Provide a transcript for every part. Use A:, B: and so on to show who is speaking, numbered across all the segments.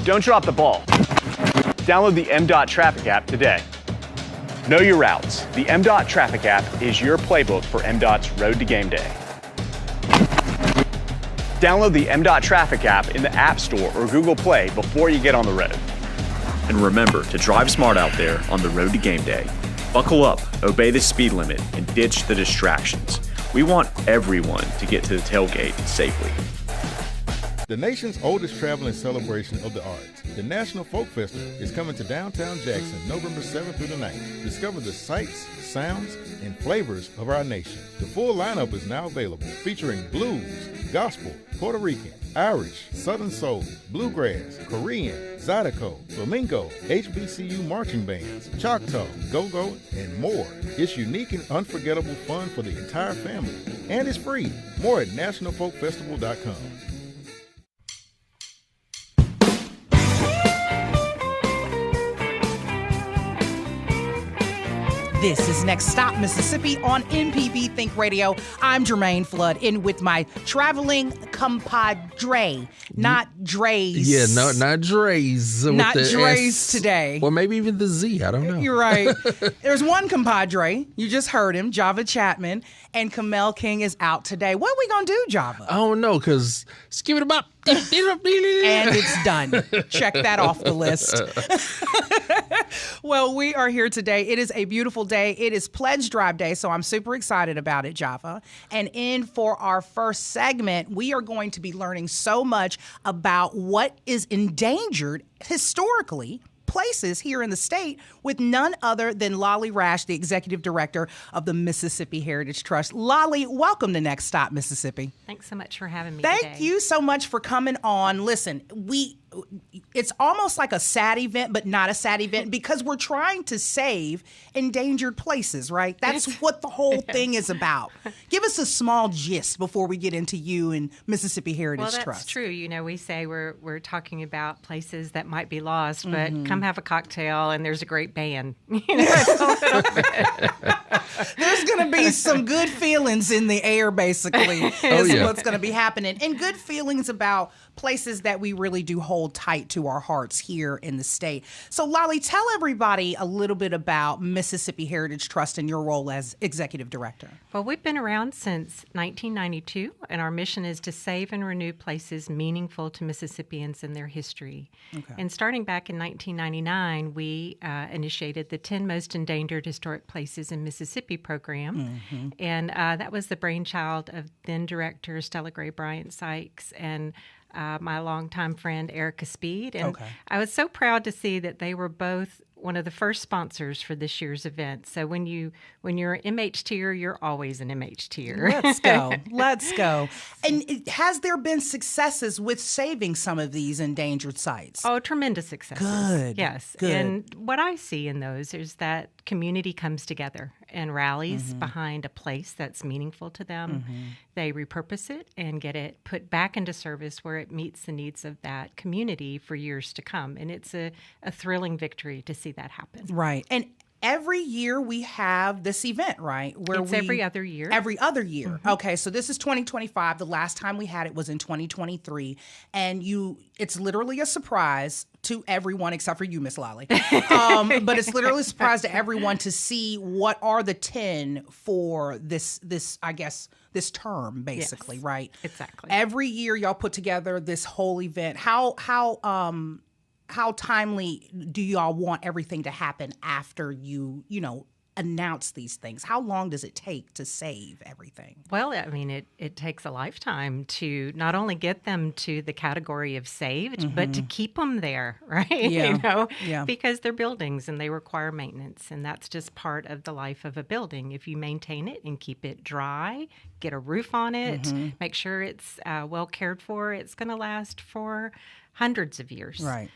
A: Don't drop the ball. Download the MDOT Traffic app today. Know your routes. The MDOT Traffic app is your playbook for MDOT's Road to Game Day. Download the MDOT Traffic app in the App Store or Google Play before you get on the road. And remember to drive smart out there on the road to game day. Buckle up, obey the speed limit, and ditch the distractions. We want everyone to get to the tailgate safely.
B: The nation's oldest traveling celebration of the arts, the National Folk Festival, is coming to downtown Jackson November 7th through the 9th. Discover the sights, sounds, and flavors of our nation. The full lineup is now available, featuring blues, gospel, Puerto Rican, Irish, Southern Soul, Bluegrass, Korean, Zydeco, Flamenco, HBCU marching bands, Choctaw, Go-Go, and more. It's unique and unforgettable fun for the entire family, and it's free. More at nationalfolkfestival.com.
C: This is Next Stop Mississippi on MPB Think Radio. I'm Jermaine Flood, in with my traveling compadre, not Dre's.
D: Yeah, no, not Dre's.
C: Not
D: with the
C: Dre's
D: S,
C: today.
D: Or maybe even the Z. I don't know.
C: You're right. There's one compadre. You just heard him, Java Chapman, and Kamel King is out today. What are we going to do, Java?
D: I don't know, because skip it up.
C: And it's done. Check that off the list. Well, we are here today. It is a beautiful day. It is Pledge Drive Day, so I'm super excited about it, Java. And in for our first segment, we are going to be learning so much about what is endangered historically places here in the state with none other than Lolly Rash, the executive director of the Mississippi Heritage Trust. Lolly, welcome to Next Stop Mississippi.
E: Thanks so much for having me
C: Thank
E: today.
C: you so much for coming on. Listen, it's almost like a sad event, but not a sad event, because we're trying to save endangered places, right? That's what the whole thing is about. Give us a small gist before we get into you and Mississippi Heritage Trust.
E: Well, that's true. You know, we say we're talking about places that might be lost, but come have a cocktail and there's a great band. You know, it's a little bit.
C: There's going to be some good feelings in the air, basically, is what's going to be happening. And good feelings about places that we really do hold tight to our hearts here in the state. So, Lolly, tell everybody a little bit about Mississippi Heritage Trust and your role as executive director.
E: Well, we've been around since 1992, and our mission is to save and renew places meaningful to Mississippians and their history. Okay. And starting back in 1999, we initiated the 10 Most Endangered Historic Places in Mississippi program. And that was the brainchild of then director Stella Gray Bryant Sykes and my longtime friend Erica Speed. And I was so proud to see that they were both one of the first sponsors for this year's event. So when you're an MH-tier, you're always an MH-tier.
C: Let's go. And has there been successes with saving some of these endangered sites?
E: Oh, tremendous successes.
C: Good.
E: Yes.
C: Good.
E: And what I see in those is that community comes together and rallies behind a place that's meaningful to them. They repurpose it and get it put back into service where it meets the needs of that community for years to come. And it's a thrilling victory to see that happen.
C: Right. And every year we have this event, right?
E: It's every other year.
C: Every other year. Okay, so this is 2025. The last time we had it was in 2023. And it's literally a surprise to everyone except for you, Miss Lolly. But it's literally a surprise to everyone to see what are the 10 for this I guess, this term, basically,
E: yes,
C: right?
E: Exactly.
C: Every year y'all put together this whole event. How timely do y'all want everything to happen after you announce these things? How long does it take to save everything?
E: Well, I mean, it takes a lifetime to not only get them to the category of saved, but to keep them there, right?
C: Yeah.
E: Because they're buildings and they require maintenance, and that's just part of the life of a building. If you maintain it and keep it dry, get a roof on it, make sure it's well cared for, it's going to last for hundreds of years.
C: Right.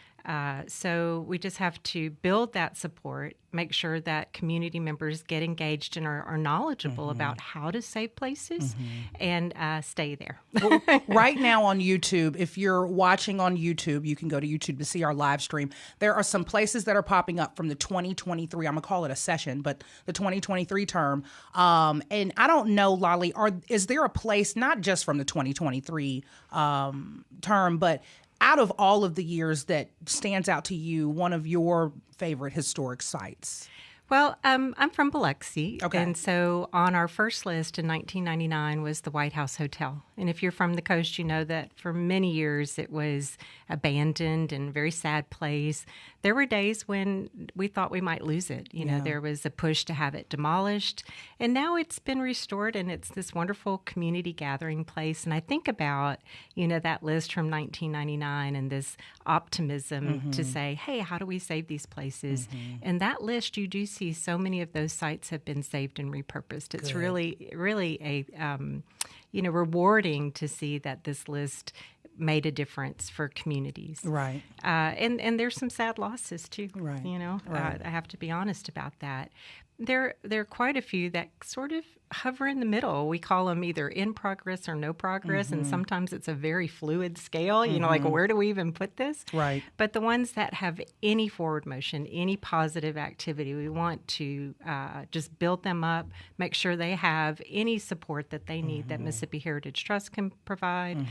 E: So we just have to build that support, make sure that community members get engaged and are knowledgeable about how to save places and stay there.
C: Well, right now on YouTube, if you're watching on YouTube, you can go to YouTube to see our live stream. There are some places that are popping up from the 2023, I'm going to call it a session, but the 2023 term. And I don't know, Lolly, is there a place, not just from the 2023 term, but out of all of the years that stands out to you, one of your favorite historic sites?
E: Well, I'm from Biloxi,
C: Okay.
E: and so on our first list in 1999 was the White House Hotel. And if you're from the coast, you know that for many years it was abandoned and a very sad place. There were days when we thought we might lose it. You know, there was a push to have it demolished, and now it's been restored, and it's this wonderful community gathering place. And I think about, you know, that list from 1999 and this optimism to say, hey, how do we save these places? And that list, you do see so many of those sites have been saved and repurposed. It's really a rewarding to see that this list made a difference for communities.
C: Right.
E: And there's some sad losses too.
C: Right.
E: You know,
C: Right.
E: I have to be honest about that. There are quite a few that sort of hover in the middle. We call them either in progress or no progress, and sometimes it's a very fluid scale. You know, like where do we even put this?
C: Right.
E: But the ones that have any forward motion, any positive activity, we want to just build them up, make sure they have any support that they need that Mississippi Heritage Trust can provide.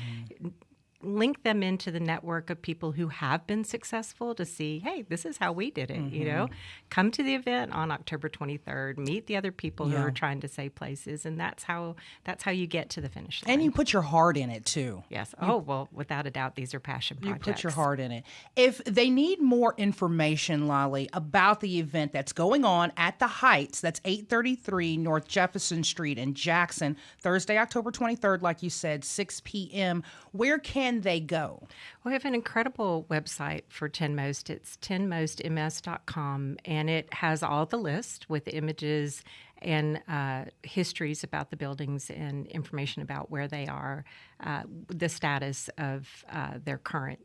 E: Link them into the network of people who have been successful to see, hey, this is how we did it, you know. Come to the event on October 23rd, meet the other people who are trying to save places, and that's how you get to the finish line.
C: And you put your heart in it, too.
E: Yes. Well, without a doubt, these are passion projects.
C: You put your heart in it. If they need more information, Lolly, about the event that's going on at the Heights, that's 833 North Jefferson Street in Jackson, Thursday, October 23rd, like you said, 6 p.m., where can they go?
E: We have an incredible website for 10 Most. It's 10mostms.com, and it has all the lists with images and histories about the buildings and information about where they are, the status of their current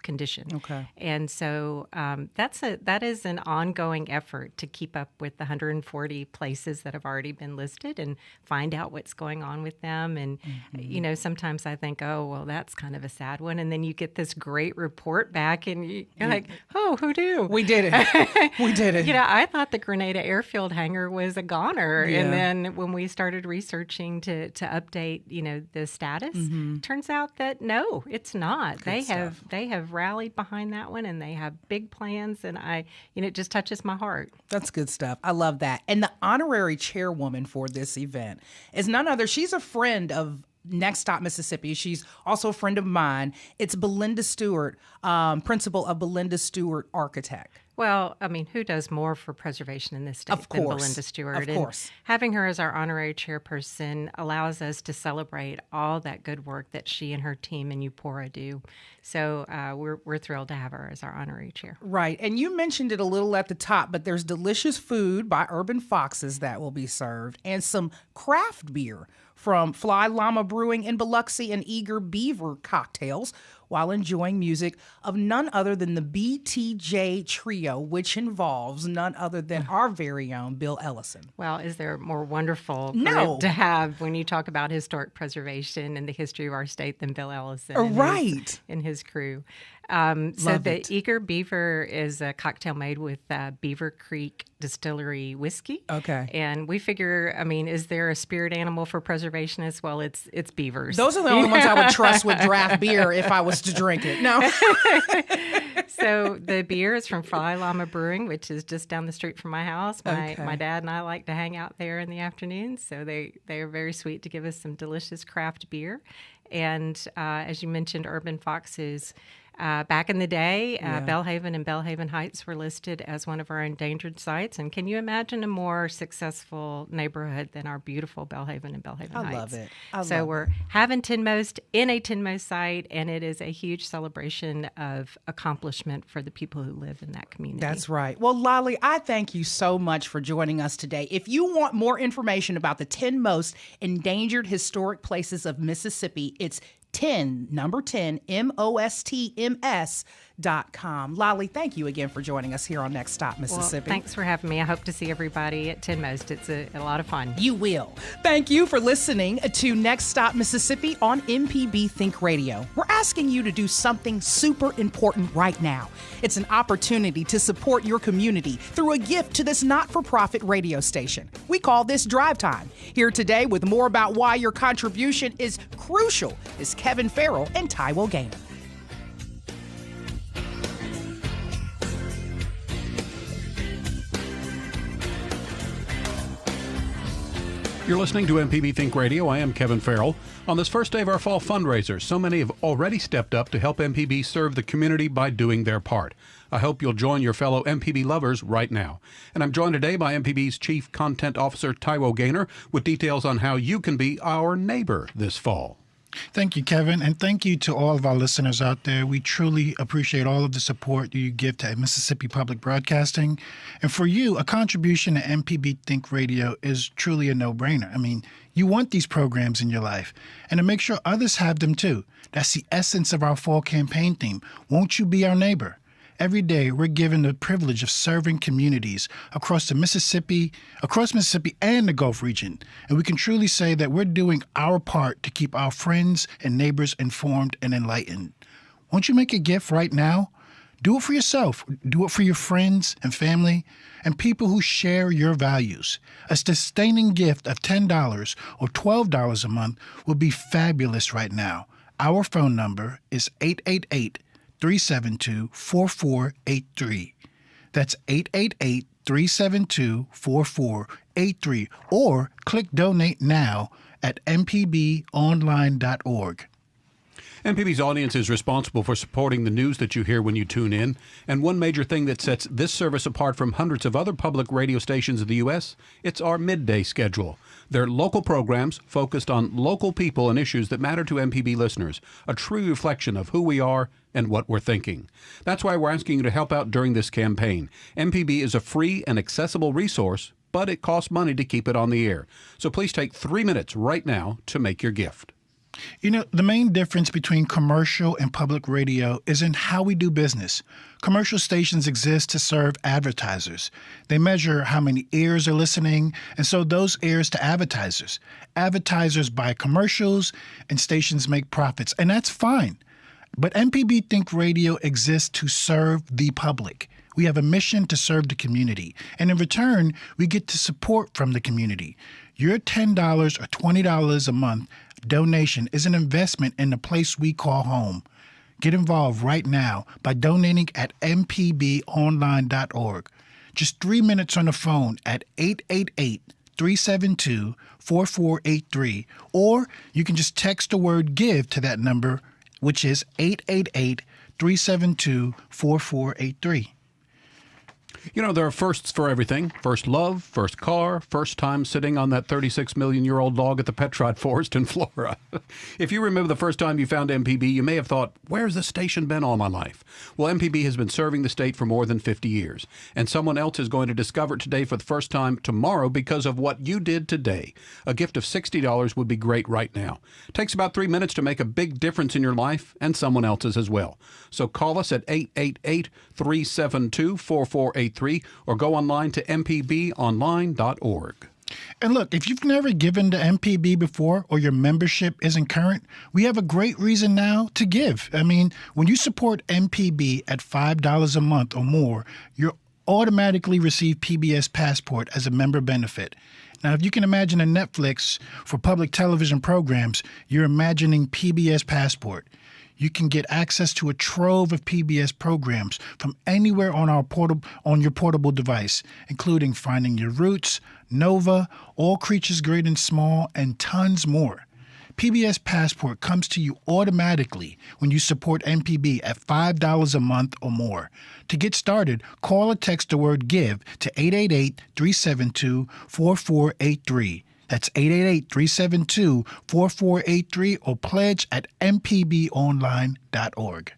E: condition.
C: Okay.
E: And so that is an ongoing effort to keep up with the 140 places that have already been listed and find out what's going on with them. And, sometimes I think, oh, well, that's kind of a sad one. And then you get this great report back and you're like, oh, who knew?
C: We did it. We did it.
E: I thought the Grenada Airfield hangar was a goner.
C: Yeah.
E: And then when we started researching to update, the status, turns out that no, it's not. They have rallied behind that one, and they have big plans, and it just touches my heart.
C: That's good stuff. I love that. And the honorary chairwoman for this event is none other. She's a friend of Next Stop Mississippi. She's also a friend of mine. It's Belinda Stewart, principal of Belinda Stewart Architect.
E: Well, I mean, who does more for preservation in this state than Belinda Stewart?
C: Of course.
E: And having her as our honorary chairperson allows us to celebrate all that good work that she and her team in Eupora do. So we're thrilled to have her as our honorary chair.
C: Right. And you mentioned it a little at the top, but there's delicious food by Urban Foxes that will be served and some craft beer from Fly Llama Brewing in Biloxi and Eager Beaver Cocktails, while enjoying music of none other than the BTJ Trio, which involves none other than our very own Bill Ellison.
E: Well, is there a more wonderful group to have when you talk about historic preservation and the history of our state than Bill Ellison and his crew? So the Eager Beaver is a cocktail made with Beaver Creek Distillery whiskey.
C: Okay.
E: And we figure, is there a spirit animal for preservation as well? It's beavers.
C: Those are the only ones I would trust with draft beer if I was to drink it. No.
E: So the beer is from Fly Llama Brewing, which is just down the street from my house. My dad and I like to hang out there in the afternoons, so they are very sweet to give us some delicious craft beer. And as you mentioned, Urban Foxes. Back in the day, Belhaven and Belhaven Heights were listed as one of our endangered sites. And can you imagine a more successful neighborhood than our beautiful Belhaven and Belhaven Heights?
C: I love it.
E: So we're having 10 Most in a 10 Most site, and it is a huge celebration of accomplishment for the people who live in that community.
C: That's right. Well, Lolly, I thank you so much for joining us today. If you want more information about the 10 Most Endangered Historic Places of Mississippi, it's 10, number 10, MOSTMS.com. Lolly, thank you again for joining us here on Next Stop Mississippi.
E: Well, thanks for having me. I hope to see everybody at 10 Most. It's a lot of fun.
C: You will. Thank you for listening to Next Stop Mississippi on MPB Think Radio. We're asking you to do something super important right now. It's an opportunity to support your community through a gift to this not-for-profit radio station. We call this Drive Time. Here today with more about why your contribution is crucial is Kevin Farrell and Taiwo Gaynor.
F: You're listening to MPB Think Radio. I am Kevin Farrell. On this first day of our fall fundraiser, so many have already stepped up to help MPB serve the community by doing their part. I hope you'll join your fellow MPB lovers right now. And I'm joined today by MPB's Chief Content Officer, Taiwo Gaynor, with details on how you can be our neighbor this fall.
G: Thank you, Kevin, and thank you to all of our listeners out there. We truly appreciate all of the support you give to Mississippi Public Broadcasting. And for you, a contribution to MPB Think Radio is truly a no-brainer. I mean, you want these programs in your life, and to make sure others have them too. That's the essence of our fall campaign theme. Won't you be our neighbor? Every day, we're given the privilege of serving communities across Mississippi and the Gulf region. And we can truly say that we're doing our part to keep our friends and neighbors informed and enlightened. Won't you make a gift right now? Do it for yourself. Do it for your friends and family and people who share your values. A sustaining gift of $10 or $12 a month will be fabulous right now. Our phone number is 888-372-4483. That's 888-372-4483. Or click Donate Now at mpbonline.org.
F: MPB's audience is responsible for supporting the news that you hear when you tune in. And one major thing that sets this service apart from hundreds of other public radio stations in the U.S., it's our midday schedule. They're local programs focused on local people and issues that matter to MPB listeners, a true reflection of who we are and what we're thinking. That's why we're asking you to help out during this campaign. MPB is a free and accessible resource, but it costs money to keep it on the air. So please take 3 minutes right now to make your gift.
G: You know, the main difference between commercial and public radio is in how we do business. Commercial stations exist to serve advertisers. They measure how many ears are listening, and so those ears to advertisers. Advertisers buy commercials, and stations make profits, and that's fine. But MPB Think Radio exists to serve the public. We have a mission to serve the community, and in return, we get to support from the community. Your $10 or $20 a month donation is an investment in the place we call home. Get involved right now by donating at mpbonline.org. Just 3 minutes on the phone at 888-372-4483, or you can just text the word GIVE to that number, which is 888-372-4483.
F: You know, there are firsts for everything. First love, first car, first time sitting on that 36-million-year-old log at the Petrod Forest in Florida. If you remember the first time you found MPB, you may have thought, where's this station been all my life? Well, MPB has been serving the state for more than 50 years, and someone else is going to discover it today for the first time tomorrow because of what you did today. A gift of $60 would be great right now. It takes about 3 minutes to make a big difference in your life and someone else's as well. So call us at 888-372-4483 or go online to mpbonline.org.
G: And look, if you've never given to MPB before or your membership isn't current, we have a great reason now to give. I mean, when you support MPB at $5 a month or more, you'll automatically receive PBS Passport as a member benefit. Now, if you can imagine a Netflix for public television programs, you're imagining PBS Passport. You can get access to a trove of PBS programs from anywhere on your portable device, including Finding Your Roots, Nova, All Creatures Great and Small, and tons more. PBS Passport comes to you automatically when you support MPB at $5 a month or more. To get started, call or text the word GIVE to 888-372-4483. That's 888-372-4483 or pledge at mpbonline.org.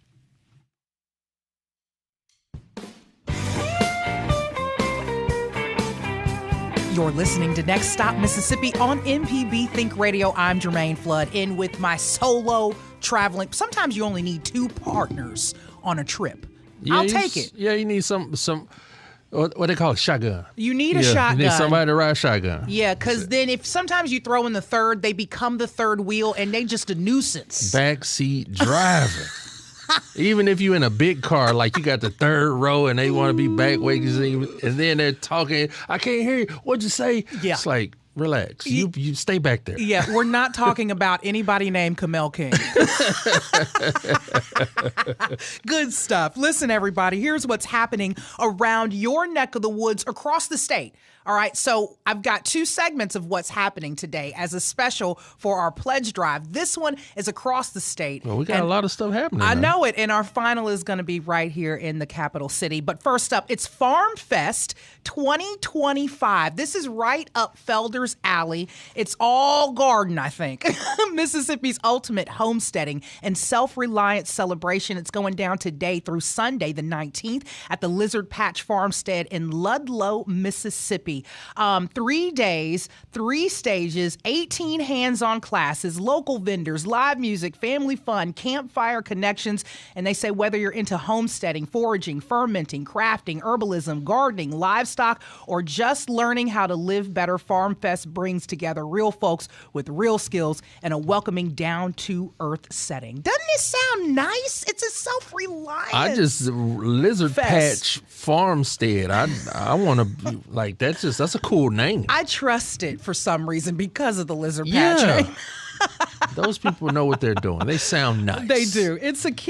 C: You're listening to Next Stop Mississippi on MPB Think Radio. I'm Jermaine Flood, in with my solo traveling. Sometimes you only need two partners on a trip.
D: Yeah,
C: I'll take it.
D: Yeah, you need some what they call a shotgun.
C: You need a shotgun.
D: You need somebody to ride shotgun.
C: Yeah, because then if sometimes you throw in the third, they become the third wheel and they just a nuisance.
D: Backseat driving. Even if you're in a big car, like you got the third row and they want to be back ways, and then they're talking, I can't hear you. What'd you say?
C: Yeah.
D: It's like, relax. You stay back there.
C: Yeah, we're not talking about anybody named Kamel King. Good stuff. Listen, everybody, here's what's happening around your neck of the woods across the state. All right, so I've got 2 segments of what's happening today as a special for our pledge drive. This one is across the state.
D: Well, we got a lot of stuff happening.
C: I know it, and our final is going to be right here in the capital city. But first up, it's Farm Fest 2025. This is right up Felder's alley. It's all garden, I think. Mississippi's ultimate homesteading and self-reliance celebration. It's going down today through Sunday, the 19th, at the Lizard Patch Farmstead in Ludlow, Mississippi. 3 days, 3 stages, 18 hands-on classes, local vendors, live music, family fun, campfire connections. And they say whether you're into homesteading, foraging, fermenting, crafting, herbalism, gardening, livestock, or just learning how to live better, Farm Fest brings together real folks with real skills and a welcoming down-to-earth setting. Doesn't it sound nice? It's a self-reliance
D: Lizard
C: Fest.
D: Patch Farmstead. I want to, like, that's a cool name.
C: I trust it for some reason because of the Lizard Patch.
D: Yeah. Those people know what they're doing. They sound nice.
C: They do.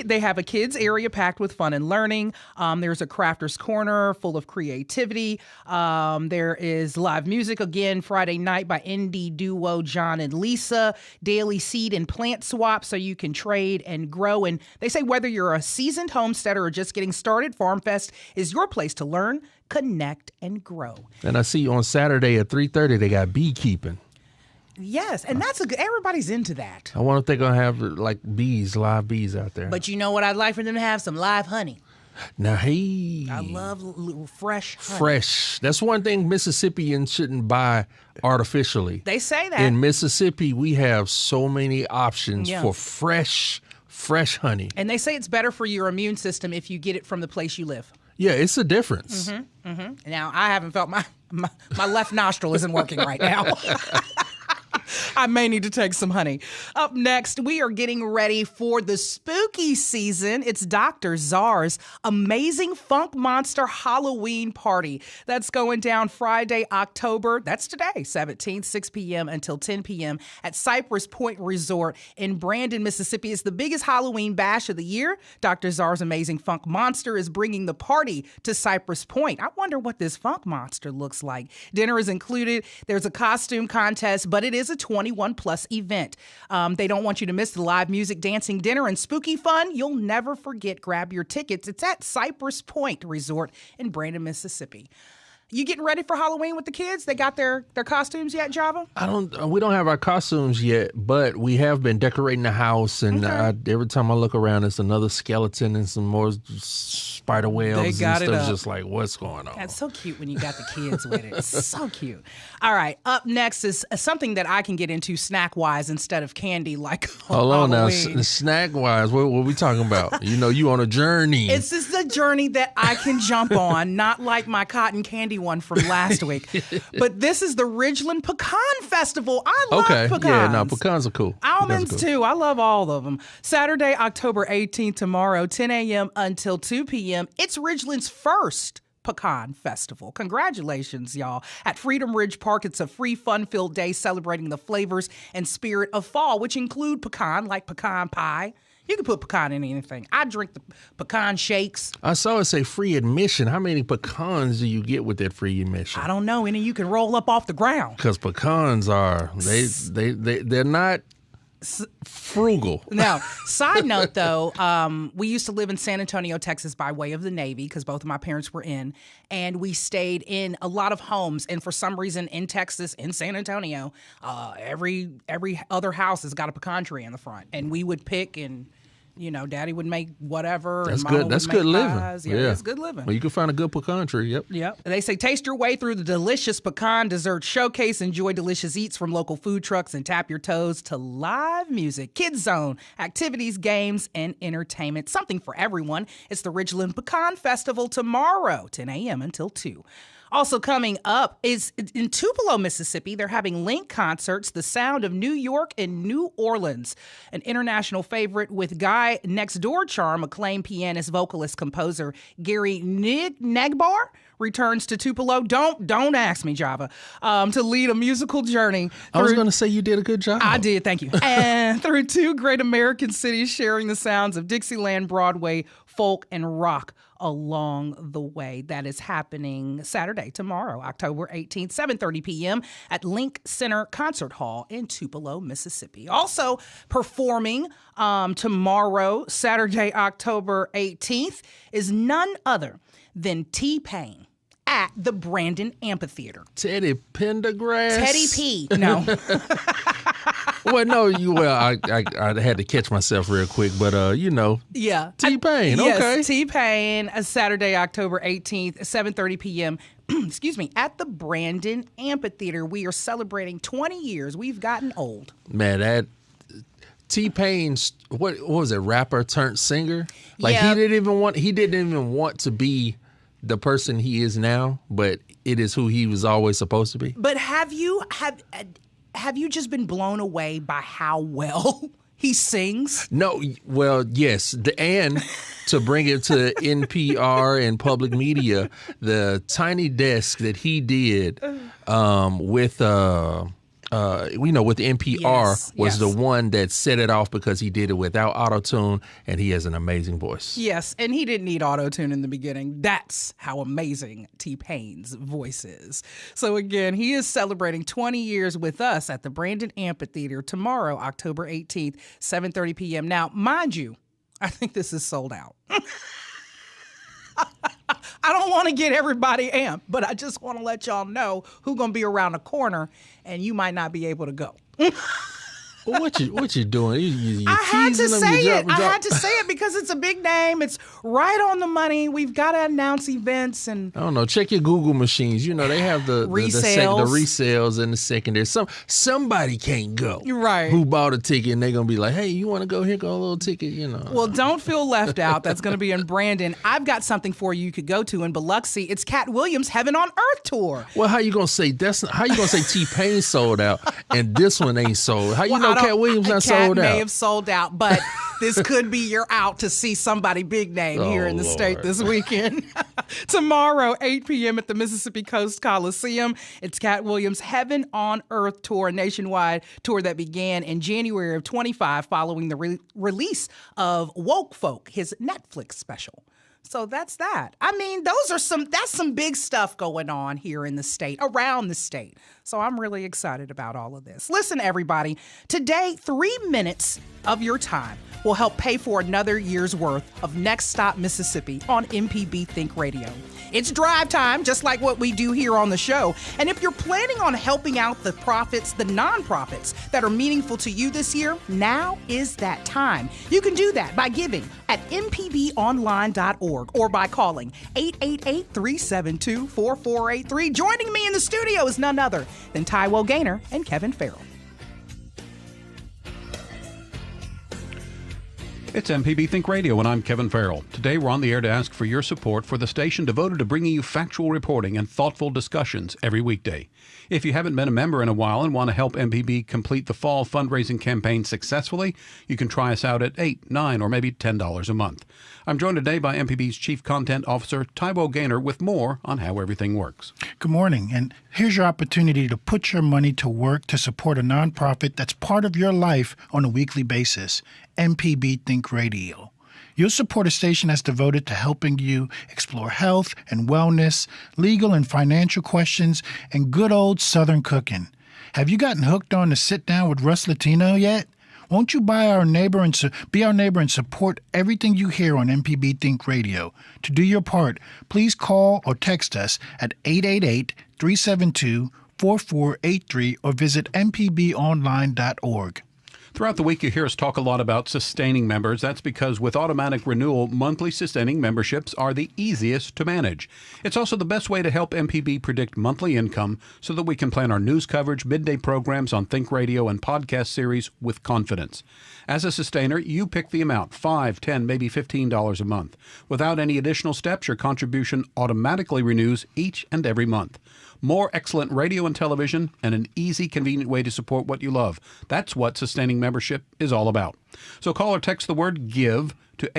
C: They have a kids area packed with fun and learning. There's a crafter's corner full of creativity. There is live music again Friday night by indie duo John and Lisa. Daily seed and plant swap so you can trade and grow. And they say whether you're a seasoned homesteader or just getting started, Farm Fest is your place to learn, connect, and grow.
D: And I see on Saturday at 3:30 they got beekeeping.
C: Yes, and everybody's into that.
D: I wonder if they're gonna have like live bees out there.
C: But you know what I'd like for them to have? Some live honey.
D: Now, hey,
C: I love fresh honey.
D: Fresh. That's one thing Mississippians shouldn't buy artificially.
C: They say that.
D: In Mississippi, we have so many options for fresh honey.
C: And they say it's better for your immune system if you get it from the place you live.
D: Yeah, it's a difference.
C: Now, I haven't felt my left nostril isn't working right now. I may need to take some honey. Up next, we are getting ready for the spooky season. It's Dr. Czar's Amazing Funk Monster Halloween Party. That's going down Friday, October, that's today, 17th, 6 p.m. until 10 p.m. at Cypress Point Resort in Brandon, Mississippi. It's the biggest Halloween bash of the year. Dr. Czar's Amazing Funk Monster is bringing the party to Cypress Point. I wonder what this funk monster looks like. Dinner is included. There's a costume contest, but it is a 21-plus event. They don't want you to miss the live music, dancing, dinner, and spooky fun. You'll never forget. Grab your tickets. It's at Cypress Point Resort in Brandon, Mississippi. You getting ready for Halloween with the kids? They got their costumes yet, Java?
D: We don't have our costumes yet, but we have been decorating the house, and every time I look around, it's another skeleton and some more spider webs and stuff. It's just like, what's going on?
C: That's so cute when you got the kids with it. It's so cute. All right, up next is something that I can get into snack-wise instead of candy, like
D: Hold on now,
C: Halloween.
D: snack-wise, what are we talking about? You on a journey.
C: It's just a journey that I can jump on, not like my cotton candy one from last week. But this is the Ridgeland Pecan Festival. I love pecans.
D: Yeah, no, pecans are cool.
C: Almonds, too. I love all of them. Saturday, October 18th, tomorrow, 10 a.m. until 2 p.m. It's Ridgeland's first Pecan Festival. Congratulations, y'all. At Freedom Ridge Park, it's a free, fun-filled day celebrating the flavors and spirit of fall, which include pecan, like pecan pie. You can put pecan in anything. I drink the pecan shakes.
D: I saw it say free admission. How many pecans do you get with that free admission?
C: I don't know. Any you can roll up off the ground.
D: Because pecans are, they're not frugal.
C: Now, side note, though, we used to live in San Antonio, Texas by way of the Navy because both of my parents were in, and we stayed in a lot of homes. And for some reason in Texas, in San Antonio, every other house has got a pecan tree in the front. And we would pick and... Daddy would make whatever.
D: That's
C: and Mama
D: good. That's
C: would
D: good
C: make
D: living.
C: pies. Yeah, it's good living.
D: Well, you can find a good pecan tree. Yep.
C: Yep. They say taste your way through the delicious pecan dessert showcase. Enjoy delicious eats from local food trucks and tap your toes to live music, kids zone, activities, games, and entertainment. Something for everyone. It's the Ridgeland Pecan Festival tomorrow, 10 a.m. until 2. Also coming up is in Tupelo, Mississippi. They're having link concerts, The Sound of New York and New Orleans. An international favorite with Guy Next Door charm, acclaimed pianist, vocalist, composer Gary Negbar returns to Tupelo. Don't ask me, Java, to lead a musical journey.
D: I was going to say you did a good job.
C: I did, thank you. And through two great American cities, sharing the sounds of Dixieland, Broadway, folk, and rock along the way. That is happening Saturday, tomorrow, October 18th, 7:30 p.m. at Link Center Concert Hall in Tupelo, Mississippi. Also performing tomorrow, Saturday, October 18th, is none other than T-Pain at the Brandon Amphitheater.
D: Teddy Pendergrass.
C: Teddy P. No.
D: I had to catch myself real quick, but
C: Yeah.
D: T-Pain.
C: Yes,
D: okay.
C: T-Pain, Saturday, October 18th, 7:30 p.m. Excuse me, at the Brandon Amphitheater. We are celebrating 20 years. We've gotten old.
D: Man, that T-Pain's what was it? Rapper turned singer. Like
C: Yeah.
D: he didn't even want to be the person he is now, but it is who he was always supposed to be.
C: But have you just been blown away by how well he sings?
D: No, well, yes. And to bring it to NPR and public media, the Tiny Desk that he did with NPR was the one that set it off because he did it without auto-tune, and he has an amazing voice.
C: Yes, and he didn't need auto-tune in the beginning. That's how amazing T-Pain's voice is. So again, he is celebrating 20 years with us at the Brandon Amphitheater tomorrow, October 18th, 7:30 p.m. Now, mind you, I think this is sold out. I don't want to get everybody amped, but I just want to let y'all know who's going to be around the corner, and you might not be able to go.
D: Well, what you doing? You
C: I had to
D: teasing them?
C: say
D: You
C: it. I had to say it because it's a big name. It's right on the money. We've got to announce events and
D: I don't know. Check your Google machines. They have the resales and the secondary. Somebody can't go.
C: Right.
D: Who bought a ticket and they're gonna be like, hey, you want to go? Here go a little ticket.
C: Well, don't feel left out. That's going to be in Brandon. I've got something for you could go to in Biloxi. It's Cat Williams' Heaven on Earth tour.
D: Well, how you gonna say T-Pain sold out and this one ain't sold? How you know Cat Williams not sold out?
C: Cat may have sold out, but this could be your out to see somebody big name here in the state this weekend. Tomorrow, 8 p.m. at the Mississippi Coast Coliseum. It's Cat Williams' Heaven on Earth tour, a nationwide tour that began in January of 25 following the release of Woke Folk, his Netflix special. So that's that. I mean, that's some big stuff going on here in the state, around the state. So I'm really excited about all of this. Listen, everybody, today, 3 minutes of your time will help pay for another year's worth of Next Stop Mississippi on MPB Think Radio. It's drive time, just like what we do here on the show. And if you're planning on helping out the nonprofits that are meaningful to you this year, now is that time. You can do that by giving at mpbonline.org or by calling 888-372-4483. Joining me in the studio is none other than Taiwo Gaynor and Kevin Farrell.
F: It's MPB Think Radio, and I'm Kevin Farrell. Today, we're on the air to ask for your support for the station devoted to bringing you factual reporting and thoughtful discussions every weekday. If you haven't been a member in a while and want to help MPB complete the fall fundraising campaign successfully, you can try us out at $8, $9, or maybe $10 a month. I'm joined today by MPB's Chief Content Officer, Taiwo Gaynor, with more on how everything works.
G: Good morning, and here's your opportunity to put your money to work to support a nonprofit that's part of your life on a weekly basis, MPB Think Radio. You'll support a station that's devoted to helping you explore health and wellness, legal and financial questions, and good old Southern cooking. Have you gotten hooked on the Sit Down with Russ Latino yet? Won't you be our neighbor and support everything you hear on MPB Think Radio? To do your part, please call or text us at 888-372-4483 or visit mpbonline.org.
F: Throughout the week, you hear us talk a lot about sustaining members. That's because with automatic renewal, monthly sustaining memberships are the easiest to manage. It's also the best way to help MPB predict monthly income so that we can plan our news coverage, midday programs on Think Radio, and podcast series with confidence. As a sustainer, you pick the amount, $5, $10, maybe $15 a month. Without any additional steps, your contribution automatically renews each and every month. More excellent radio and television, and an easy, convenient way to support what you love. That's what sustaining membership is all about. So call or text the word GIVE to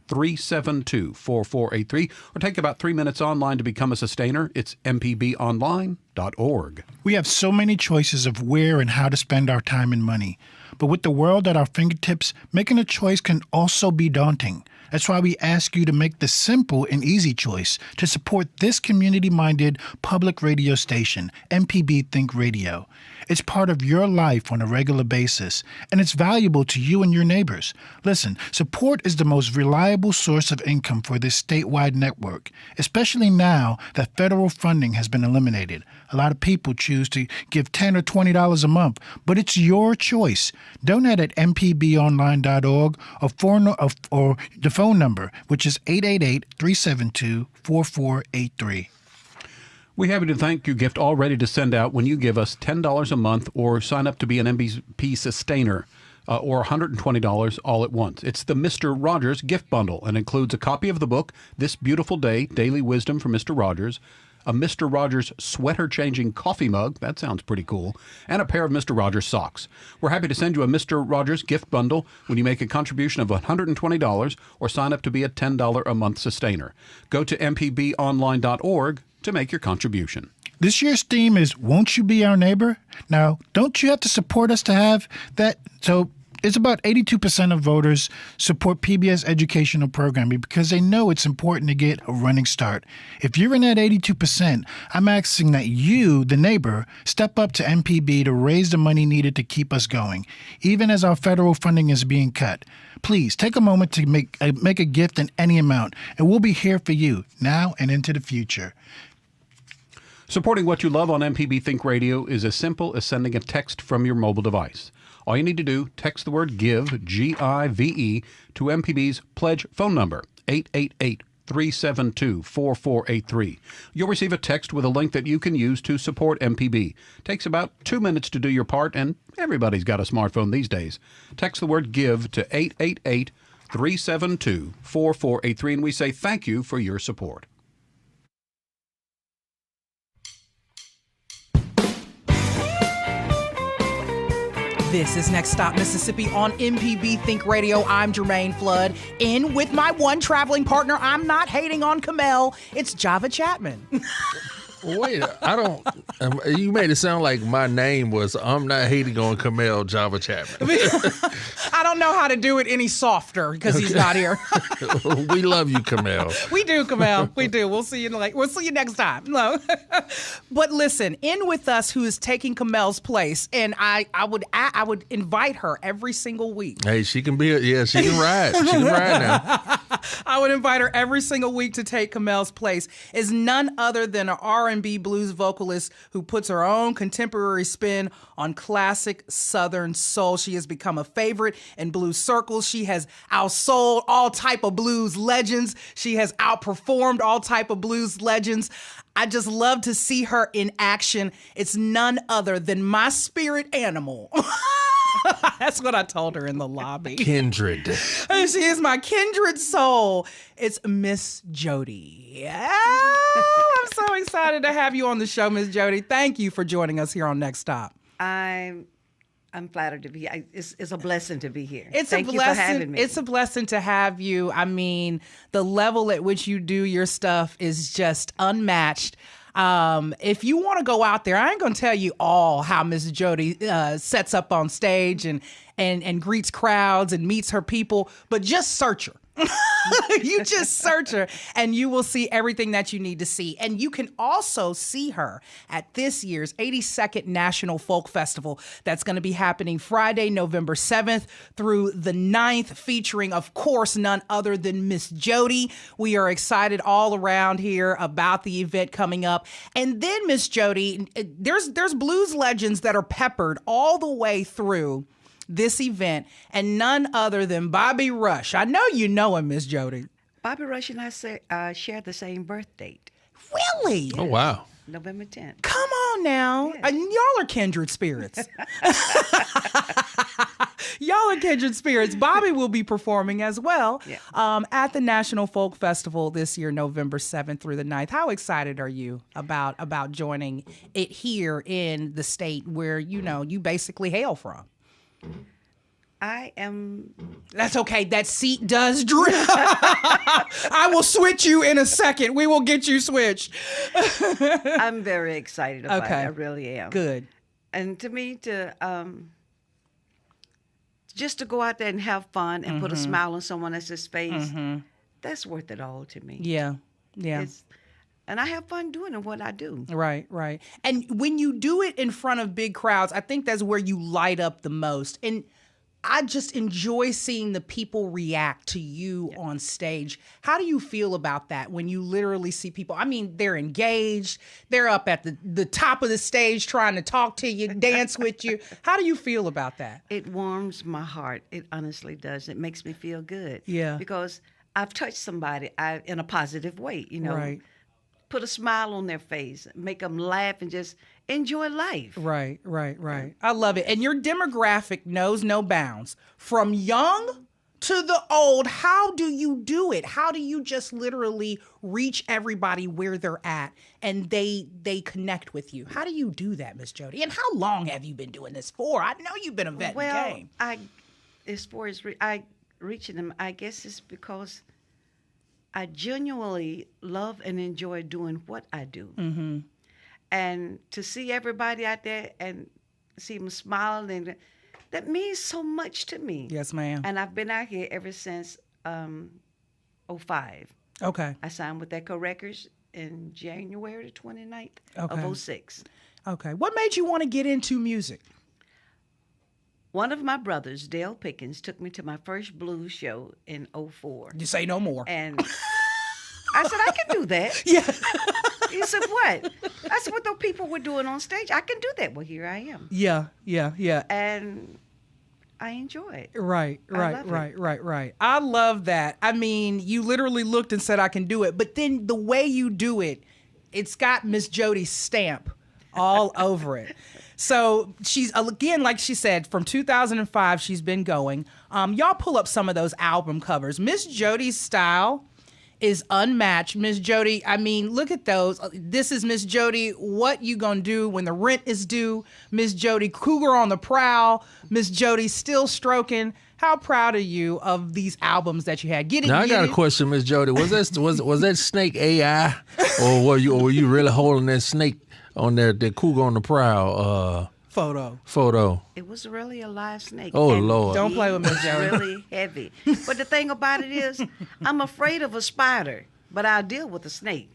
F: 888-372-4483, or take about 3 minutes online to become a sustainer. It's mpbonline.org.
G: We have so many choices of where and how to spend our time and money. But with the world at our fingertips, making a choice can also be daunting. That's why we ask you to make the simple and easy choice to support this community-minded public radio station, MPB Think Radio. It's part of your life on a regular basis, and it's valuable to you and your neighbors. Listen, support is the most reliable source of income for this statewide network, especially now that federal funding has been eliminated. A lot of people choose to give $10 or $20 a month, but it's your choice. Donate at mpbonline.org or the phone number, which is 888-372-4483.
F: We have to thank you gift all ready to send out when you give us $10 a month or sign up to be an MVP sustainer or $120 all at once. It's the Mr. Rogers gift bundle and includes a copy of the book, This Beautiful Day, Daily Wisdom from Mr. Rogers, a Mr. Rogers sweater-changing coffee mug, that sounds pretty cool, and a pair of Mr. Rogers socks. We're happy to send you a Mr. Rogers gift bundle when you make a contribution of $120 or sign up to be a $10 a month sustainer. Go to mpbonline.org to make your contribution.
G: This year's theme is, won't you be our neighbor? Now, don't you have to support us to have that? So it's about 82% of voters support PBS educational programming because they know it's important to get a running start. If you're in that 82%, I'm asking that you, the neighbor, step up to MPB to raise the money needed to keep us going, even as our federal funding is being cut. Please take a moment to make a gift in any amount, and we'll be here for you now and into the future.
F: Supporting what you love on MPB Think Radio is as simple as sending a text from your mobile device. All you need to do, text the word GIVE, G-I-V-E, to MPB's pledge phone number, 888-372-4483. You'll receive a text with a link that you can use to support MPB. Takes about 2 minutes to do your part, and everybody's got a smartphone these days. Text the word GIVE to 888-372-4483, and we say thank you for your support.
C: This is Next Stop Mississippi on MPB Think Radio. I'm Jermaine Flood. In with my one traveling partner. I'm not hating on Kamel. It's Java Chapman.
D: Wait, I don't. You made it sound like my name was I'm not hating on Kamel Java Chapman.
C: I don't know how to do it any softer because he's not here.
D: We love you, Kamel.
C: We do, Kamel. We do. We'll see you next time. No. But listen, in with us who is taking Kamel's place, and I would invite her every single week.
D: Hey, she can be. She can ride. She can ride now.
C: I would invite her every single week to take Kamel's place. Is none other than an R&B blues vocalist who puts her own contemporary spin on classic Southern soul. She has become a favorite in blues circles. She has outsold all type of blues legends. She has outperformed all type of blues legends. I just love to see her in action. It's none other than my spirit animal. That's what I told her in the lobby.
D: Kindred.
C: She is my kindred soul. It's Miss Jody. I'm so excited to have you on the show, Miss Jody. Thank you for joining us here on Next Stop.
H: I'm flattered to be here. It's a blessing to be here.
C: Thank you for having me. It's a blessing to have you. I mean, the level at which you do your stuff is just unmatched. If you want to go out there, I ain't going to tell you all how Miss Jody sets up on stage and greets crowds and meets her people, but just search her. You just search her and you will see everything that you need to see. And you can also see her at this year's 82nd National Folk Festival that's going to be happening Friday, November 7th through the 9th, featuring, of course, none other than Miss Jody. We are excited all around here about the event coming up. And then, Miss Jody, there's blues legends that are peppered all the way through this event, and none other than Bobby Rush. I know you know him, Miss Jody.
H: Bobby Rush and I share the same birth date.
C: Really?
H: Yes.
D: Oh, wow.
H: November 10th.
C: Come on now.
H: Yes.
C: Y'all are kindred spirits. Y'all are kindred spirits. Bobby will be performing as well at the National Folk Festival this year, November 7th through the 9th. How excited are you about joining it here in the state where, you basically hail from?
H: I am.
C: That's okay. That seat does drip. I will switch you in a second. We will get you switched.
H: I'm very excited about it. I really am.
C: Good.
H: And to me, just to go out there and have fun and put a smile on someone else's face, that's worth it all to me.
C: Yeah.
H: And I have fun doing what I do.
C: Right. And when you do it in front of big crowds, I think that's where you light up the most. And I just enjoy seeing the people react to you on stage. How do you feel about that when you literally see people? I mean, they're engaged. They're up at the top of the stage trying to talk to you, dance with you. How do you feel about that?
H: It warms my heart. It honestly does. It makes me feel good.
C: Yeah.
H: Because I've touched somebody in a positive way,
C: Right.
H: Put a smile on their face, make them laugh and just enjoy life.
C: Right. I love it. And your demographic knows no bounds. From young to the old, how do you do it? How do you just literally reach everybody where they're at and they connect with you? How do you do that, Miss Jody? And how long have you been doing this for? I know you've been a vet in the game.
H: As far as reaching them, I guess it's because I genuinely love and enjoy doing what I do. Mm-hmm. And to see everybody out there and see them smiling, that means so much to me.
C: Yes, ma'am.
H: And I've been out here ever since 2005.
C: Okay.
H: I signed with Echo Records in January the 29th of 2006.
C: Okay. What made you want to get into music?
H: One of my brothers, Dale Pickens, took me to my first blues show in 2004.
C: You say no more.
H: And I said, I can do that.
C: Yeah.
H: He said, what? I said, what those people were doing on stage, I can do that. Well, here I am.
C: Yeah.
H: And I enjoy it.
C: Right.
H: Right.
C: I love that. I mean, you literally looked and said, I can do it. But then the way you do it, it's got Miss Jody's stamp all over it. So she's, again, like she said, from 2005, she's been going. Y'all pull up some of those album covers. Miss Jody's style is unmatched. Miss Jody, I mean, look at those. This is Miss Jody, What You Gonna Do When the Rent Is Due. Miss Jody, Cougar on the Prowl. Miss Jody, Still Stroking. How proud are you of these albums that you had?
D: I got a question, Miss Jody. Was that snake AI, or were you really holding that snake on there, the Cougar on the Prowl photo?
H: It was really a live snake.
D: Oh,
H: and
D: Lord.
C: Don't play with Miss Jody.
H: Really heavy. But the thing about it is, I'm afraid of a spider, but I'll deal with a snake.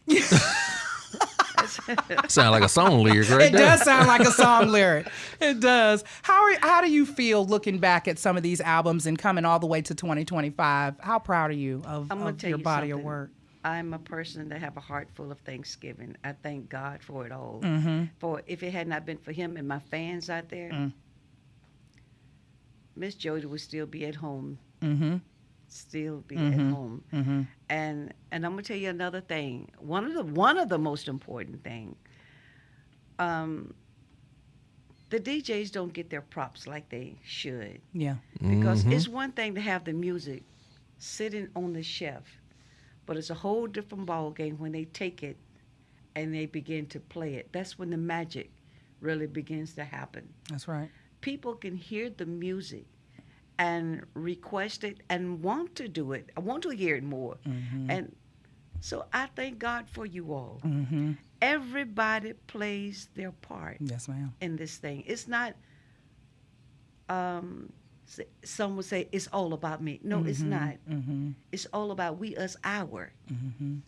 D: Sound like a song lyric right there.
C: It does sound like a song lyric. It does. How do you feel looking back at some of these albums and coming all the way to 2025? How proud are you of your body of work?
H: I'm a person that have a heart full of thanksgiving. I thank God for it all. Mm-hmm. For if it had not been for him and my fans out there, Miss Jody would still be at home. Mm-hmm. Still be at home. Mm-hmm. And I'm gonna tell you another thing. One of the most important thing. The DJs don't get their props like they should.
C: Yeah.
H: Because it's one thing to have the music sitting on the shelf, but it's a whole different ball game when they take it and they begin to play it. That's when the magic really begins to happen.
C: That's right.
H: People can hear the music and request it and want to do it. I want to hear it more. Mm-hmm. And so I thank God for you all. Mm-hmm. Everybody plays their part.
C: Yes, ma'am.
H: In this thing. It's not, some would say, it's all about me. No, it's not. Mm-hmm. It's all about we, us, our. Mm-hmm.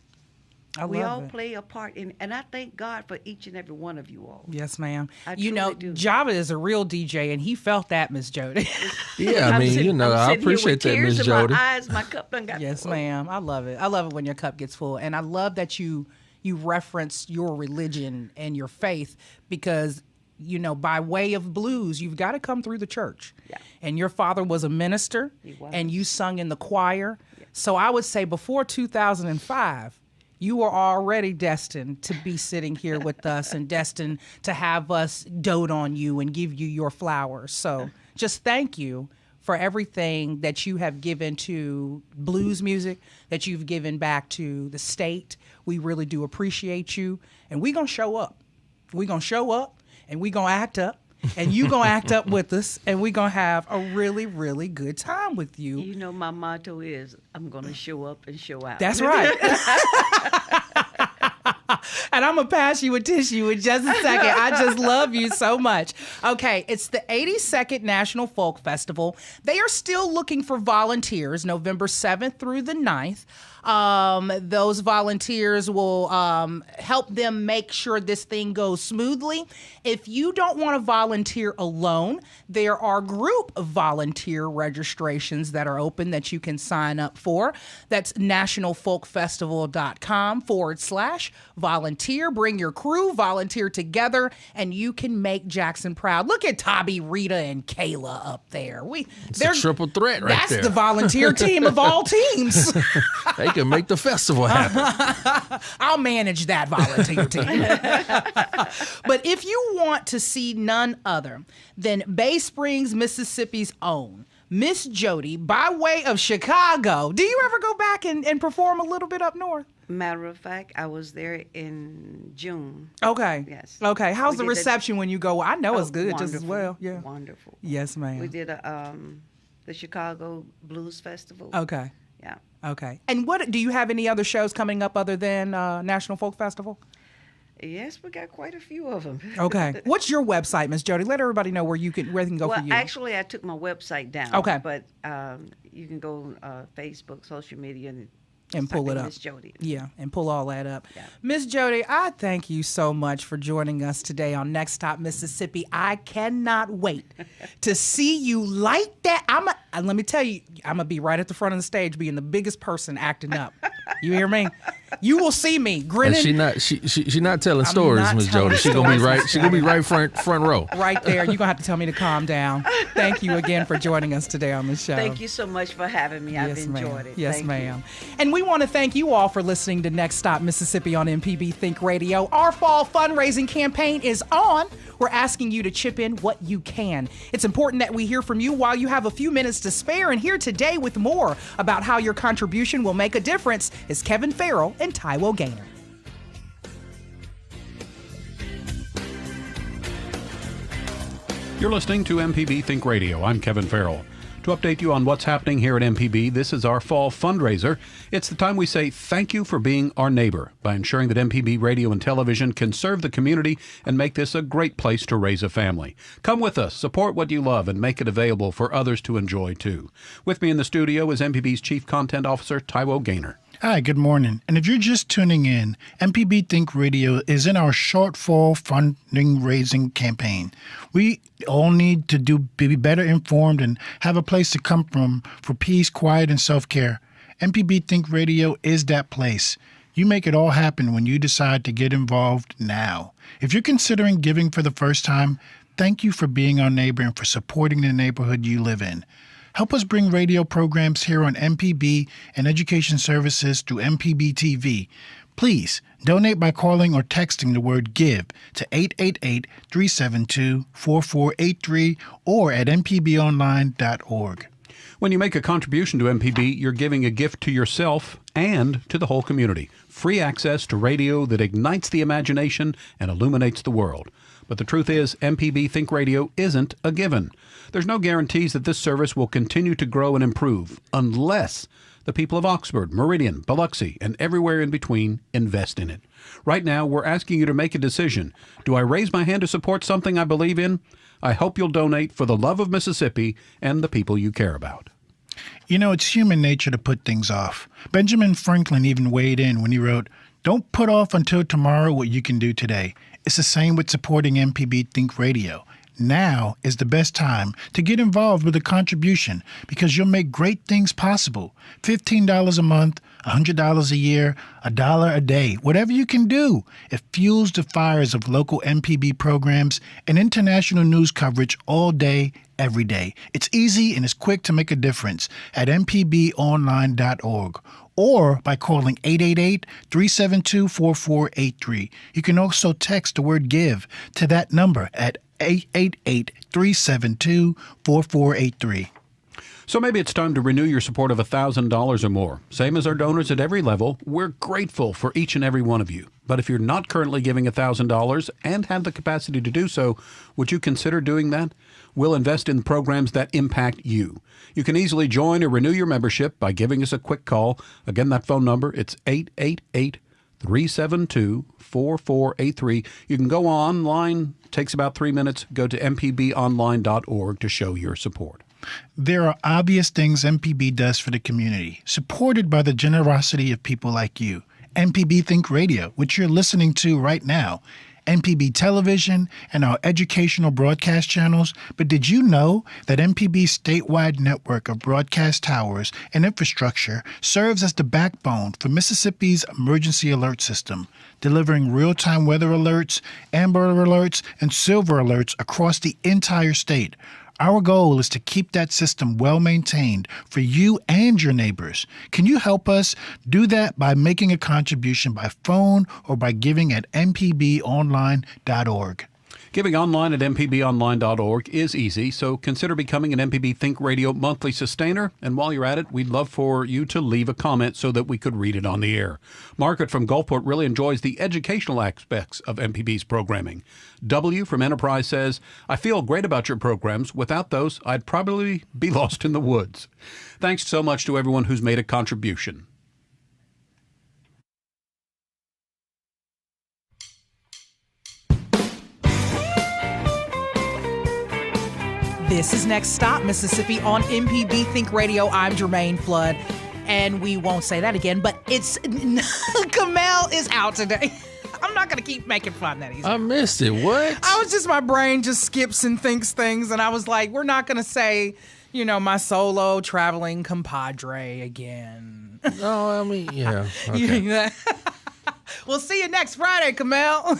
H: We all play a part in, and I thank God for each and every one of you all.
C: Yes, ma'am.
H: I
C: you know,
H: do.
C: Java is a real DJ, and he felt that, Miss Jody.
D: Yeah, I mean, I appreciate that, Miss Jody.
H: My eyes, my cup done got
C: yes,
H: full.
C: ma'am. I love it. I love it when your cup gets full, and I love that you reference your religion and your faith, because by way of blues, you've got to come through the church.
H: Yeah.
C: And your father was a minister,
H: He was.
C: and you sung in the choir. Yeah. So I would say before 2005, you were already destined to be sitting here with us and destined to have us dote on you and give you your flowers. So just thank you for everything that you have given to blues music, that you've given back to the state. We really do appreciate you. And we're going to show up. We're going to show up, and we're going to act up. And you going to act up with us, and we're going to have a really, really good time with you.
H: You know, my motto is, I'm going to show up and show out.
C: That's right. And I'm going to pass you a tissue in just a second. I just love you so much. Okay, it's the 82nd National Folk Festival. They are still looking for volunteers November 7th through the 9th. Those volunteers will help them make sure this thing goes smoothly. If you don't want to volunteer alone, there are group volunteer registrations that are open that you can sign up for. That's nationalfolkfestival.com/volunteer. Bring your crew, volunteer together, and you can make Jackson proud. Look at Tabby, Rita, and Kayla up there.
D: They're a triple threat right there.
C: That's the volunteer team of all teams.
D: They can make the festival happen.
C: I'll manage that volunteer team. But if you want to see none other than Bay Springs, Mississippi's own Miss Jody, by way of Chicago, do you ever go back and perform a little bit up north?
H: Matter of fact, I was there in June.
C: Okay.
H: Yes.
C: Okay. How's the reception when you go? I know it's good just as well. Yeah.
H: Wonderful.
C: Yes, ma'am.
H: We did the Chicago Blues Festival.
C: Okay.
H: Yeah.
C: Okay. And what do you have any other shows coming up other than National Folk Festival?
H: Yes, we got quite a few of them.
C: Okay. What's your website, Miss Jody? Let everybody know where they can go for you.
H: Well, actually, I took my website down.
C: Okay.
H: But you can go on Facebook, social media,
C: and pull it up.
H: Miss Jody.
C: Yeah, and pull all that up.
H: Yeah.
C: Miss Jody, I thank you so much for joining us today on Next Stop Mississippi. I cannot wait to see you light that. Let me tell you, I'm going to be right at the front of the stage being the biggest person acting up. You hear me? You will see me grinning.
D: And she not telling stories, Miss Jody. She's gonna be right. She's gonna be right front row.
C: Right there. You're gonna have to tell me to calm down. Thank you again for joining us today on the show.
H: Thank you so much for having me. I've enjoyed it.
C: Yes,
H: thank
C: ma'am. And we want to thank you all for listening to Next Stop Mississippi on MPB Think Radio. Our fall fundraising campaign is on. We're asking you to chip in what you can. It's important that we hear from you while you have a few minutes to spare. And here today with more about how your contribution will make a difference is Kevin Farrell and Taiwo Gaynor.
F: You're listening to MPB Think Radio. I'm Kevin Farrell. To update you on what's happening here at MPB, this is our fall fundraiser. It's the time we say thank you for being our neighbor by ensuring that MPB Radio and Television can serve the community and make this a great place to raise a family. Come with us, support what you love, and make it available for others to enjoy too. With me in the studio is MPB's Chief Content Officer, Taiwo Gaynor.
G: Hi, good morning. And if you're just tuning in, MPB Think Radio is in our shortfall funding raising campaign. We all need to be better informed and have a place to come from for peace, quiet, and self-care. MPB Think Radio is that place. You make it all happen when you decide to get involved now. If you're considering giving for the first time, thank you for being our neighbor and for supporting the neighborhood you live in. Help us bring radio programs here on MPB and education services through MPB TV. Please donate by calling or texting the word GIVE to 888-372-4483 or at mpbonline.org.
F: When you make a contribution to MPB, you're giving a gift to yourself and to the whole community. Free access to radio that ignites the imagination and illuminates the world. But the truth is, MPB Think Radio isn't a given. There's no guarantees that this service will continue to grow and improve unless the people of Oxford, Meridian, Biloxi, and everywhere in between invest in it. Right now, we're asking you to make a decision. Do I raise my hand to support something I believe in? I hope you'll donate for the love of Mississippi and the people you care about.
G: You know, it's human nature to put things off. Benjamin Franklin even weighed in when he wrote, "Don't put off until tomorrow what you can do today." It's the same with supporting MPB Think Radio. Now is the best time to get involved with a contribution because you'll make great things possible. $15 a month $100 a year, $1 a day, whatever you can do. It fuels the fires of local MPB programs and international news coverage all day, every day. It's easy and it's quick to make a difference at mpbonline.org or by calling 888-372-4483. You can also text the word GIVE to that number at 888-372-4483.
F: So maybe it's time to renew your support of $1,000 or more. Same as our donors at every level, we're grateful for each and every one of you. But if you're not currently giving $1,000 and have the capacity to do so, would you consider doing that? We'll invest in programs that impact you. You can easily join or renew your membership by giving us a quick call. Again, that phone number, it's 888-372-4483. You can go online, takes about 3 minutes. Go to mpbonline.org to show your support.
G: There are obvious things MPB does for the community, supported by the generosity of people like you. MPB Think Radio, which you're listening to right now, MPB Television, and our educational broadcast channels. But did you know that MPB's statewide network of broadcast towers and infrastructure serves as the backbone for Mississippi's emergency alert system, delivering real-time weather alerts, amber alerts, and silver alerts across the entire state? Our goal is to keep that system well-maintained for you and your neighbors. Can you help us do that by making a contribution by phone or by giving at mpbonline.org?
F: Giving online at mpbonline.org is easy, so consider becoming an MPB Think Radio monthly sustainer. And while you're at it, we'd love for you to leave a comment so that we could read it on the air. Margaret from Gulfport really enjoys the educational aspects of MPB's programming. W from Enterprise says, I feel great about your programs. Without those, I'd probably be lost in the woods. Thanks so much to everyone who's made a contribution.
C: This is Next Stop, Mississippi on MPB Think Radio. I'm Jermaine Flood, and we won't say that again, but it's Kamel is out today. I'm not going to keep making fun that he's
D: I missed it. What?
C: my brain just skips and thinks things, and I was like, we're not going to say, my solo traveling compadre again.
D: No, I mean, yeah. Okay.
C: We'll see you next Friday, Kamel.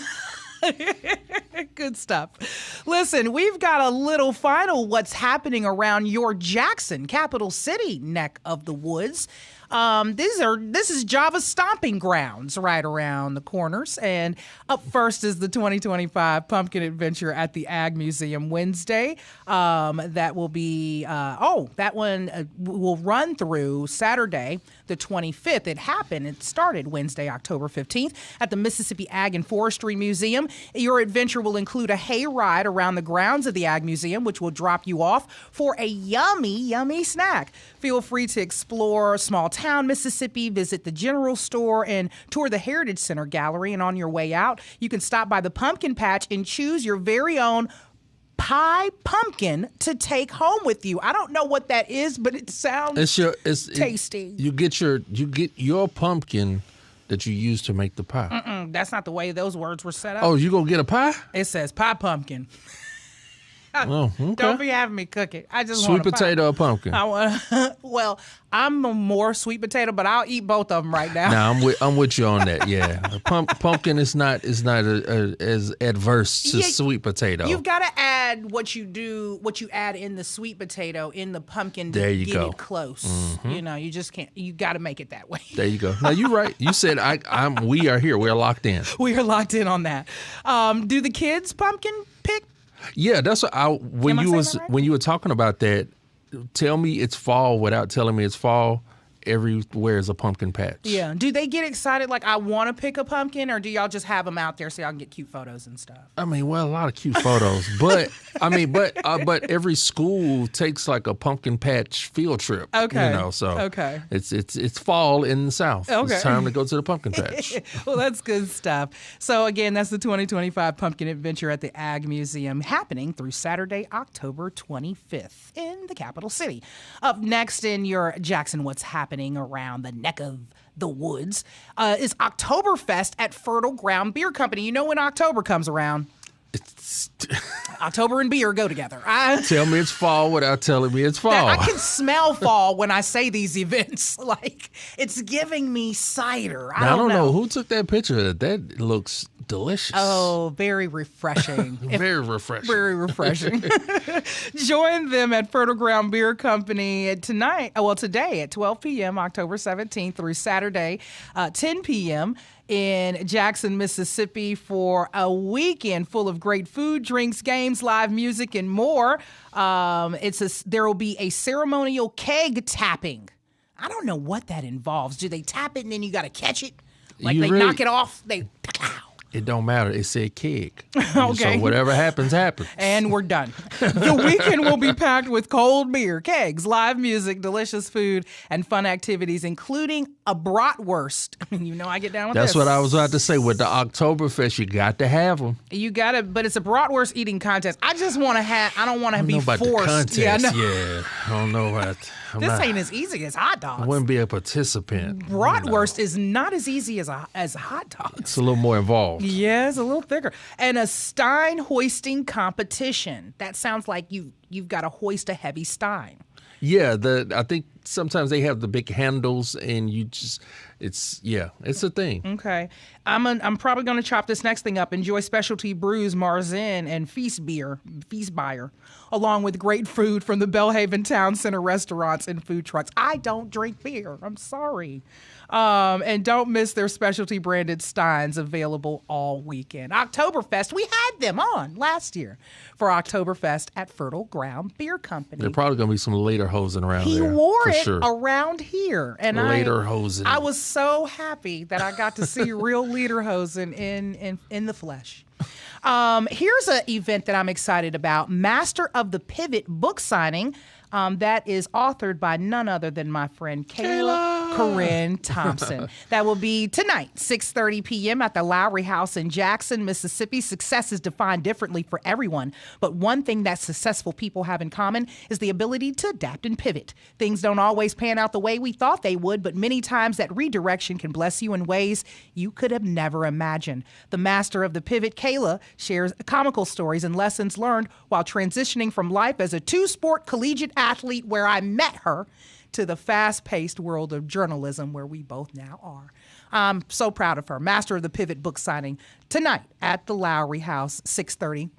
C: Good stuff. Listen, we've got a little final what's happening around your Jackson, capital city neck of the woods. This is Java's stomping grounds right around the corners. And up first is the 2025 Pumpkin Adventure at the Ag Museum Wednesday. That will be, that one will run through Saturday, the 25th. It started Wednesday, October 15th at the Mississippi Ag and Forestry Museum. Your adventure will include a hay ride around the grounds of the Ag Museum, which will drop you off for a yummy, yummy snack. Feel free to explore small town Mississippi, visit the general store, and tour the Heritage Center Gallery. And on your way out, you can stop by the pumpkin patch and choose your very own pie pumpkin to take home with you. I don't know what that is, but it sounds tasty.
D: You get your pumpkin that you use to make the pie.
C: That's not the way those words were set up.
D: Oh, you gonna get a pie?
C: It says pie pumpkin.
D: Oh, okay.
C: Don't be having me cook it. I just
D: sweet
C: want
D: potato or pumpkin.
C: Well, I'm a more sweet potato, but I'll eat both of them right now.
D: No, I'm with you on that. Yeah, pumpkin is not as adverse to sweet potato.
C: You've got to add what you add in the sweet potato in the pumpkin to get it close.
D: Mm-hmm.
C: You just can't. You got to make it that way.
D: There you go. No, you're right. You said we are here. We're locked in.
C: We are locked in on that. Do the kids pumpkin pick?
D: Yeah, that's what when you were talking about that. Tell me it's fall without telling me it's fall. Everywhere is a pumpkin patch.
C: Yeah. Do they get excited like I want to pick a pumpkin, or do y'all just have them out there so y'all can get cute photos and stuff?
D: I mean, well, a lot of cute photos, but every school takes like a pumpkin patch field trip.
C: Okay.
D: Okay. It's fall in the South.
C: Okay.
D: It's time to go to the pumpkin patch.
C: Well, that's good stuff. So again, that's the 2025 Pumpkin Adventure at the Ag Museum, happening through Saturday, October 25th in the capital city. Up next in your Jackson What's Happening around the neck of the woods is Oktoberfest at Fertile Ground Beer Company. You know when October comes around? October and beer go together.
D: Tell me it's fall without telling me it's fall.
C: I can smell fall when I say these events. Like, it's giving me cider.
D: I don't know who took that picture. That looks delicious.
C: Oh, very refreshing.
D: Very refreshing.
C: Very refreshing. Join them at Fertile Ground Beer Company today at 12 p.m., October 17th through Saturday, 10 p.m., in Jackson, Mississippi, for a weekend full of great food, drinks, games, live music, and more. There will be a ceremonial keg tapping. I don't know what that involves. Do they tap it and then you got to catch it? Like knock it off?
D: It don't matter. It said keg.
C: Okay.
D: So whatever happens, happens.
C: And we're done. The weekend will be packed with cold beer, kegs, live music, delicious food, and fun activities, including a bratwurst. You know I get down with
D: That's
C: this.
D: what I was about to say. With the Oktoberfest, you got to have them.
C: You got to, but it's a bratwurst eating contest. I just want to have, I don't want to be
D: about
C: forced.
D: The contest.
C: Yeah,
D: I don't know what.
C: Ain't as easy as hot dogs.
D: I wouldn't be a participant.
C: Bratwurst is not as easy as a hot dog.
D: It's a little more involved.
C: Yeah, it's a little thicker. And a stein hoisting competition. That sounds like you've got to hoist a heavy stein.
D: Yeah, I think sometimes they have the big handles, and it's a thing.
C: Okay, I'm probably going to chop this next thing up. Enjoy specialty brews, Marzen, and Feastbier, along with great food from the Bellhaven Town Center restaurants and food trucks. I don't drink beer. I'm sorry. And don't miss their specialty branded steins, available all weekend. Oktoberfest, we had them on last year for Oktoberfest at Fertile Ground Beer Company.
D: There's probably going to be some later hosing around
C: he
D: there.
C: He wore
D: for
C: it
D: sure.
C: around here. And
D: later hosing.
C: I was so happy that I got to see real lederhosen in the flesh. Here's an event that I'm excited about. Master of the Pivot book signing. That is authored by none other than my friend Kayla Corinne Thompson. That will be tonight, 6:30 p.m. at the Lowry House in Jackson, Mississippi. Success is defined differently for everyone, but one thing that successful people have in common is the ability to adapt and pivot. Things don't always pan out the way we thought they would, but many times that redirection can bless you in ways you could have never imagined. The master of the pivot, Kayla, shares comical stories and lessons learned while transitioning from life as a two-sport collegiate athlete, where I met her, to the fast-paced world of journalism, where we both now are. I'm so proud of her. Master of the Pivot book signing tonight at the Lowry House, 6:30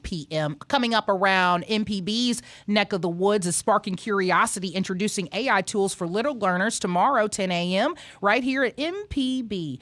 C: p.m. Coming up around MPB's neck of the woods is Sparking Curiosity, introducing AI tools for little learners tomorrow, 10 a.m., right here at MPB.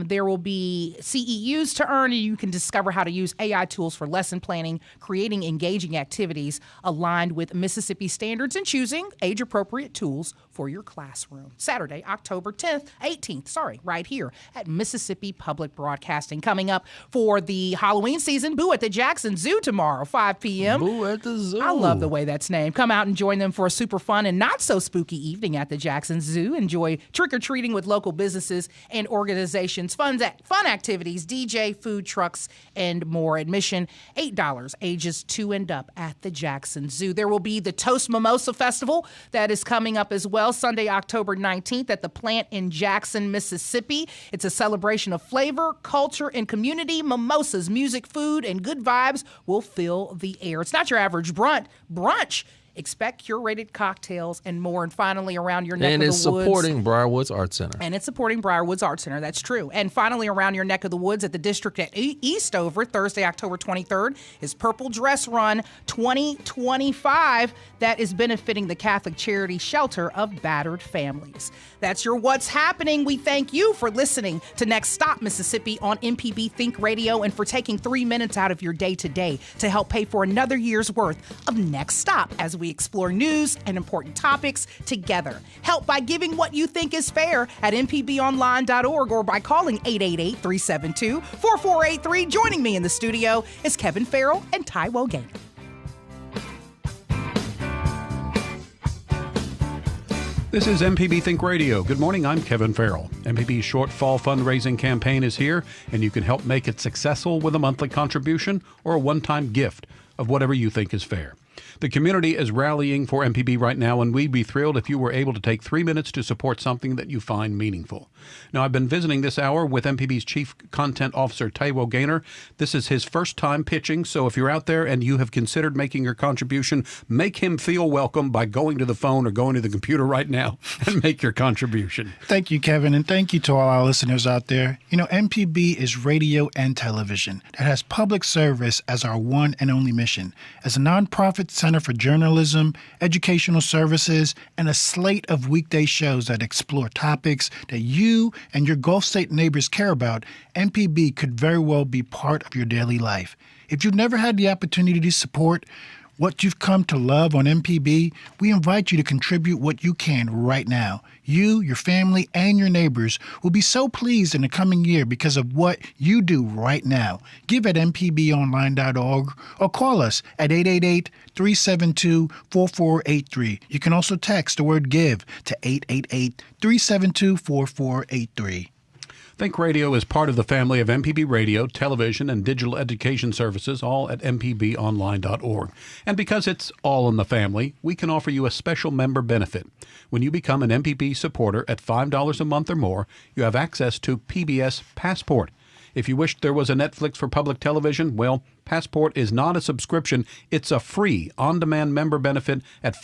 C: There will be CEUs to earn, and you can discover how to use AI tools for lesson planning, creating engaging activities aligned with Mississippi standards, and choosing age-appropriate tools for your classroom. Saturday, October 18th, right here at Mississippi Public Broadcasting. Coming up for the Halloween season, Boo at the Jackson Zoo tomorrow, 5 p.m.
D: Boo at the Zoo.
C: I love the way that's named. Come out and join them for a super fun and not so spooky evening at the Jackson Zoo. Enjoy trick-or-treating with local businesses and organizations, fun activities, DJ, food trucks, and more. Admission, $8, ages 2 and up at the Jackson Zoo. There will be the Toast Mimosa Festival that is coming up as well, Sunday, October 19th at the Plant in Jackson, Mississippi. It's a celebration of flavor, culture, and community. Mimosas, music, food, and good vibes will fill the air. It's not your average brunch. Expect curated cocktails and more. And finally, around your neck of the woods.
D: And it's supporting Briarwoods Art Center.
C: And it's supporting Briarwoods Art Center. That's true. And finally, around your neck of the woods at the District at Eastover, Thursday, October 23rd, is Purple Dress Run 2025. That is benefiting the Catholic Charity Shelter of Battered Families. That's your What's Happening. We thank you for listening to Next Stop Mississippi on MPB Think Radio, and for taking 3 minutes out of your day today to help pay for another year's worth of Next Stop as we explore news and important topics together. Help by giving what you think is fair at mpbonline.org or by calling 888-372-4483. Joining me in the studio is Kevin Farrell and Taiwo Gaynor.
F: This is MPB Think Radio. Good morning, I'm Kevin Farrell. MPB's short fall fundraising campaign is here, and you can help make it successful with a monthly contribution or a one-time gift of whatever you think is fair. The community is rallying for MPB right now, and we'd be thrilled if you were able to take 3 minutes to support something that you find meaningful. Now, I've been visiting this hour with MPB's Chief Content Officer, Taiwo Gaynor. This is his first time pitching, so if you're out there and you have considered making your contribution, make him feel welcome by going to the phone or going to the computer right now and make your contribution.
G: Thank you, Kevin, and thank you to all our listeners out there. You know, MPB is radio and television that has public service as our one and only mission. As a nonprofit center for journalism, educational services, and a slate of weekday shows that explore topics that you and your Gulf State neighbors care about, MPB could very well be part of your daily life. If you've never had the opportunity to support what you've come to love on MPB, we invite you to contribute what you can right now. You, your family, and your neighbors will be so pleased in the coming year because of what you do right now. Give at mpbonline.org or call us at 888-372-4483. You can also text the word GIVE to 888-372-4483.
F: Think Radio is part of the family of MPB Radio, television, and digital education services, all at mpbonline.org. And because it's all in the family, we can offer you a special member benefit. When you become an MPB supporter at $5 a month or more, you have access to PBS Passport. If you wish there was a Netflix for public television, well, Passport is not a subscription. It's a free, on-demand member benefit at